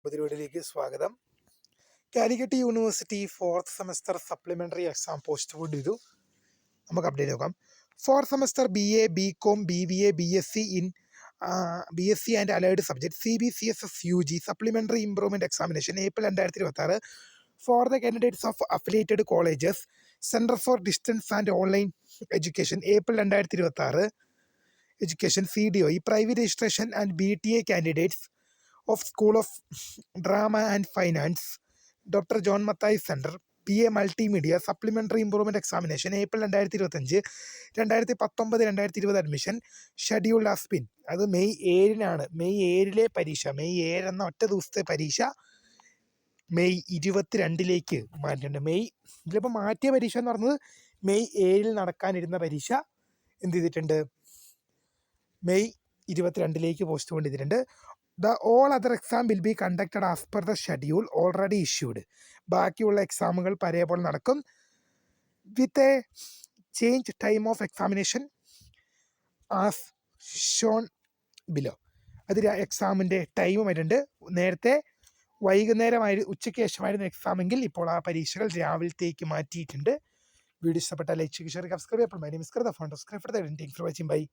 പുതിയ വീഡിയോയിലേക്ക് സ്വാഗതം. Calicut university 4th semester supplementary exam postpone ചെയ്തു. നമുക്ക് അപ്ഡേറ്റ് നോക്കാം. 4th semester BA, BCom, BBA, BSc and allied subject CBCSS UG supplementary improvement examination April 2026 for the candidates of affiliated colleges centre for distance and online education April 2026 education CDO private registration and BTA candidates of School of Drama and Finance, Dr. John Mathai Center, BA Multimedia, Supplementary Improvement Examination, April 2025, 2019-2020 admission schedule has been. അത് May 7-നാണ്. May 7-ലെ പരീക്ഷ, May 7 എന്ന ഒറ്റ ദിവസത്തെ പരീക്ഷ May 22-ലേക്ക് മാറ്റിയിട്ടുണ്ട്. ഇതിലിപ്പോൾ മാറ്റിയ പരീക്ഷ എന്ന് പറഞ്ഞത് മെയ് 7-ൽ നടക്കാനിരുന്ന പരീക്ഷ എന്ത് ചെയ്തിട്ടുണ്ട്, മെയ് 22-ലേക്ക് പോസ്റ്റ് പോൺ ചെയ്തിട്ടുണ്ട്. all other exam will be conducted as per the schedule already issued. ബാക്കിയുള്ള എക്സാമുകൾ പഴയപോലെ നടക്കും with a change time of examination as shown below. അത് എക്സാമിൻ്റെ ടൈം വരുന്നുണ്ട്. നേരത്തെ ഉച്ചയ്ക്ക് ശേഷമായിരുന്നു എക്സാമെങ്കിൽ ഇപ്പോൾ ആ പരീക്ഷകൾ രാവിലത്തേക്ക് മാറ്റിയിട്ടുണ്ട്. വീഡിയോ ഇഷ്ടപ്പെട്ടാൽ ലൈക്ക്, ഷെയർ, സബ്സ്ക്രൈബ് ചെയ്യപ്പെടും. My name is Krita, phone subscribe for the watching. By.